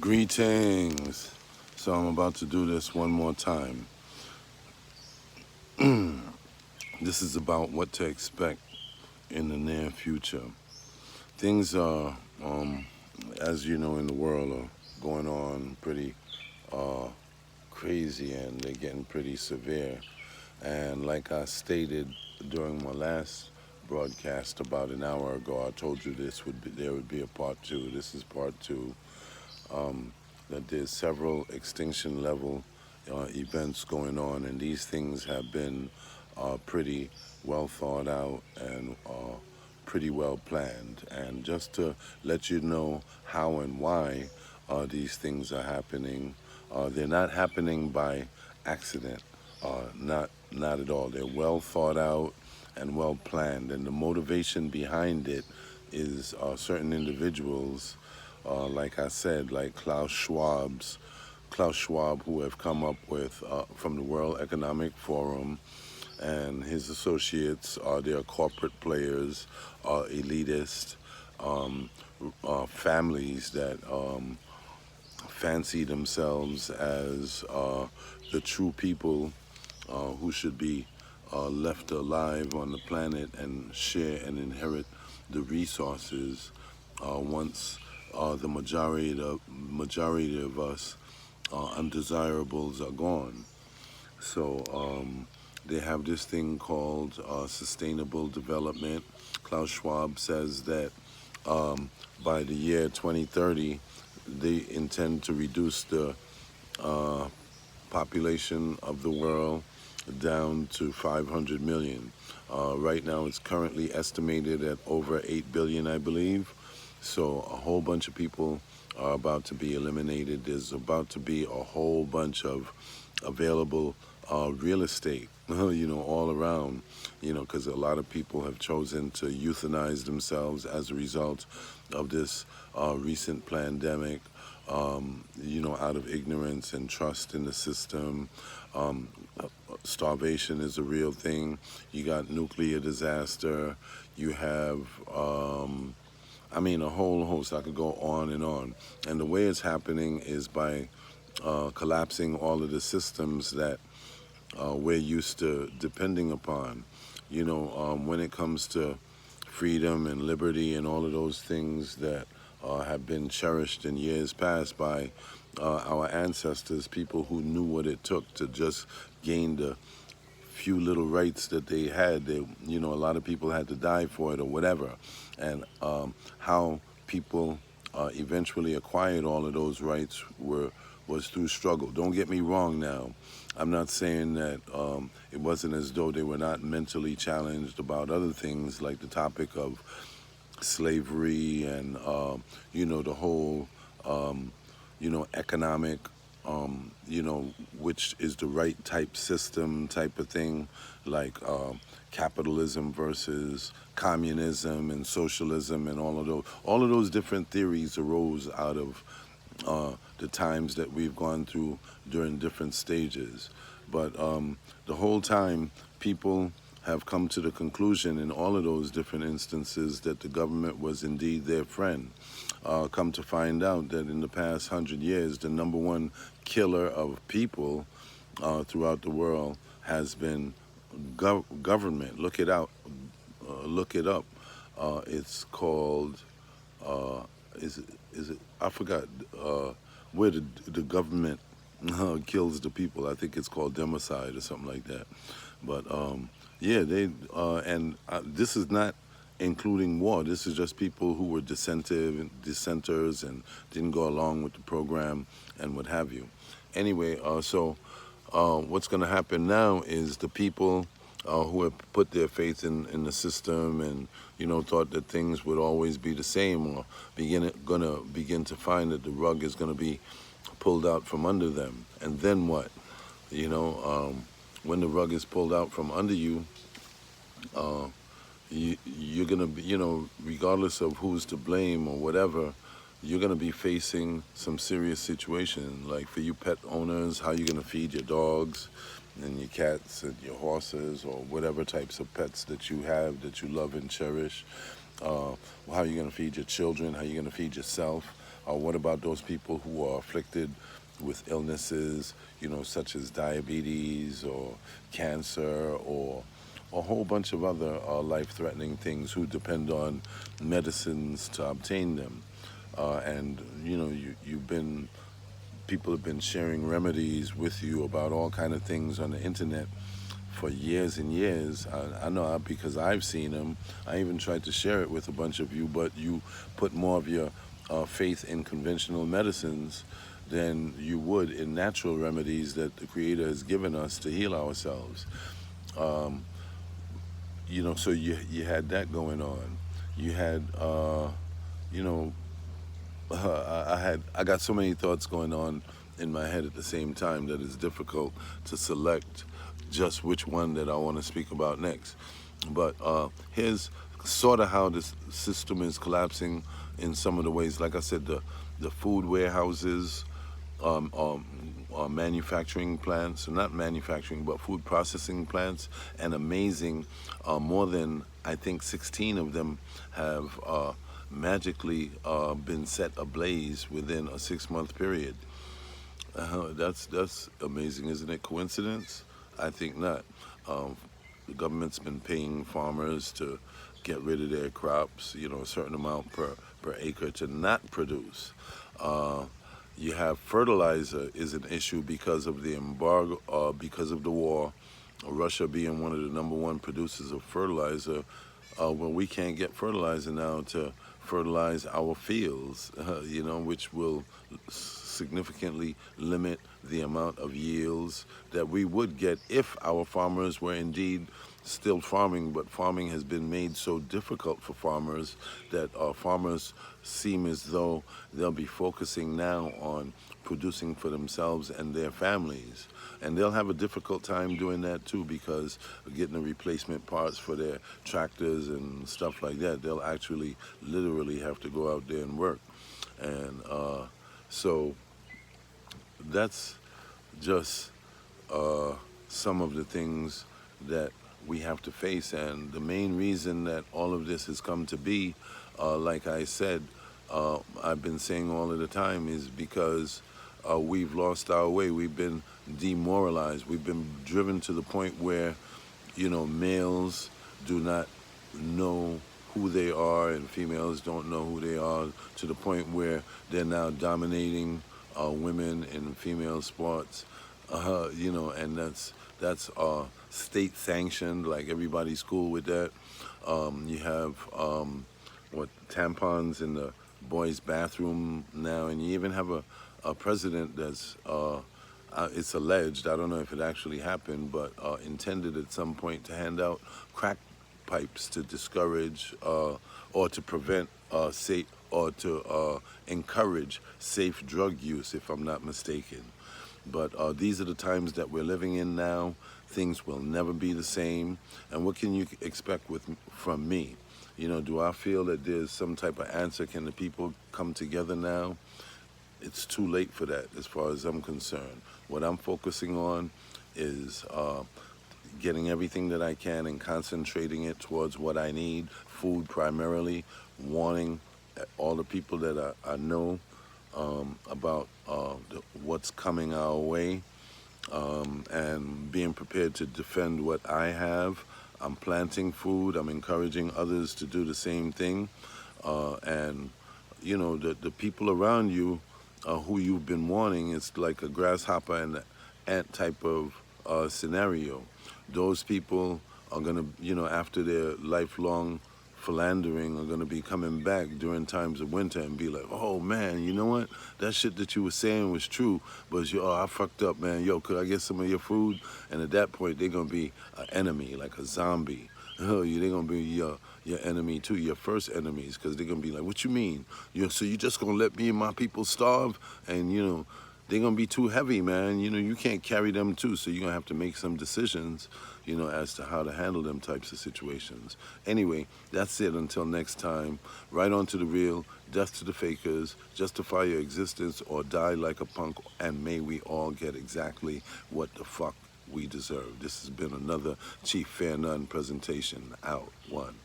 Greetings. So I'm about to do this one more time. This is about what to expect in the near future. Things are, as you know, in the world are going on pretty uh, crazy, and they're getting pretty severe. And like I stated during my last broadcast about an hour ago, I told you there would be a part two. This is part two. Um, that there's several extinction level events going on, and these things have been pretty well thought out and pretty well planned. And just to let you know how and why these things are happening, they're not happening by accident. Not at all. They're well thought out and well planned, and the motivation behind it is certain individuals, like I said, like Klaus Schwab, who have come up with from the World Economic Forum, and his associates. They're corporate players, elitist families that fancy themselves as the true people who should be left alive on the planet and share and inherit the resources once the majority of us undesirables are gone. So they have this thing called sustainable development. Klaus Schwab says that by the year 2030, they intend to reduce the uh, population of the world down to 500 million. Right now, it's currently estimated at over 8 billion, I believe. So a whole bunch of people are about to be eliminated. There's about to be a whole bunch of available real estate, all around, because a lot of people have chosen to euthanize themselves as a result of this recent pandemic, out of ignorance and trust in the system. Um, Starvation is a real thing. You got nuclear disaster. You have, a whole host. I could go on and on. And the way it's happening is by collapsing all of the systems that we're used to depending upon. When it comes to freedom and liberty and all of those things that have been cherished in years past by our ancestors, people who knew what it took to just gain the few little rights that they had. A lot of people had to die for it or whatever. And how people eventually acquired all of those rights was through struggle. Don't get me wrong now. I'm not saying that it wasn't as though they were not mentally challenged about other things like the topic of slavery and, the whole, economic, which is the right type system type of thing, like capitalism versus communism and socialism and all of those different theories arose out of the times that we've gone through during different stages. But the whole time, people have come to the conclusion in all of those different instances that the government was indeed their friend. Come to find out that in the past 100 years, the number one killer of people throughout the world has been government. Look it out. Look it up. It's called. Is it? Is it? I forgot where the government kills the people. I think it's called democide or something like that. But yeah, this is not including war. This is just people who were dissenters and didn't go along with the program and what have you. Anyway, so what's going to happen now is the people who have put their faith in the system and thought that things would always be the same, or gonna begin to find that the rug is gonna be pulled out from under them. And then what? When the rug is pulled out from under you, you're gonna be, regardless of who's to blame or whatever, you're gonna be facing some serious situation. Like for you pet owners, how you gonna feed your dogs and your cats and your horses or whatever types of pets that you have that you love and cherish. How you gonna feed your children? How you gonna feed yourself? What about those people who are afflicted with illnesses, such as diabetes or cancer or a whole bunch of other life-threatening things who depend on medicines to obtain them? And you've been people have been sharing remedies with you about all kind of things on the internet for years and years. I know because I've seen them. I even tried to share it with a bunch of you, but you put more of your faith in conventional medicines than you would in natural remedies that the Creator has given us to heal ourselves. Um, so you had that going on. You had, you know, I got so many thoughts going on in my head at the same time that it's difficult to select just which one that I want to speak about next. But here's sort of how this system is collapsing in some of the ways. Like I said, the food warehouses, um, um, manufacturing plants, not manufacturing, but food processing plants, and amazing, more than I think 16 of them have magically been set ablaze within a 6 month period. That's amazing, isn't it? Coincidence? I think not. Um, the government's been paying farmers to get rid of their crops, a certain amount per acre to not produce. Uh, you have fertilizer is an issue because of the embargo, because of the war. Russia being one of the number one producers of fertilizer, well, we can't get fertilizer now to fertilize our fields, which will significantly limit the amount of yields that we would get if our farmers were indeed still farming. But farming has been made so difficult for farmers that farmers seem as though they'll be focusing now on producing for themselves and their families. And they'll have a difficult time doing that too, because getting the replacement parts for their tractors and stuff like that, they'll actually literally have to go out there and work. And so that's just some of the things that we have to face. And the main reason that all of this has come to be, like I said, I've been saying all of the time, is because we've lost our way. We've been demoralized. We've been driven to the point where, males do not know who they are and females don't know who they are, to the point where they're now dominating women in female sports, and that's state sanctioned. Like, everybody's cool with that. You have what, tampons in the boys' bathroom now, and you even have a president that's it's alleged, I don't know if it actually happened, but intended at some point to hand out crack pipes to discourage or to prevent safe, or to encourage safe drug use, if I'm not mistaken. But these are the times that we're living in now. Things will never be the same. And what can you expect from me? Do I feel that there's some type of answer? Can the people come together now? It's too late for that, as far as I'm concerned. What I'm focusing on is getting everything that I can and concentrating it towards what I need, food primarily, warning all the people that I know about what's coming our way, and being prepared to defend what I have. I'm planting food. I'm encouraging others to do the same thing. And, the people around you who you've been warning, it's like a grasshopper and an ant type of scenario. Those people are going to, after their lifelong philandering, are going to be coming back during times of winter and be like, oh man, you know what? That shit that you were saying was true, but I fucked up, man. Yo, could I get some of your food? And at that point, they're going to be an enemy, like a zombie. Oh, they're going to be your enemy too, your first enemies, because they're going to be like, what you mean? So you just going to let me and my people starve? And, they're going to be too heavy, man. You can't carry them too, so you're going to have to make some decisions, as to how to handle them types of situations. Anyway, that's it. Until next time, right on to the real, death to the fakers, justify your existence or die like a punk, and may we all get exactly what the fuck we deserve. This has been another Chief Fair None presentation. Out. One.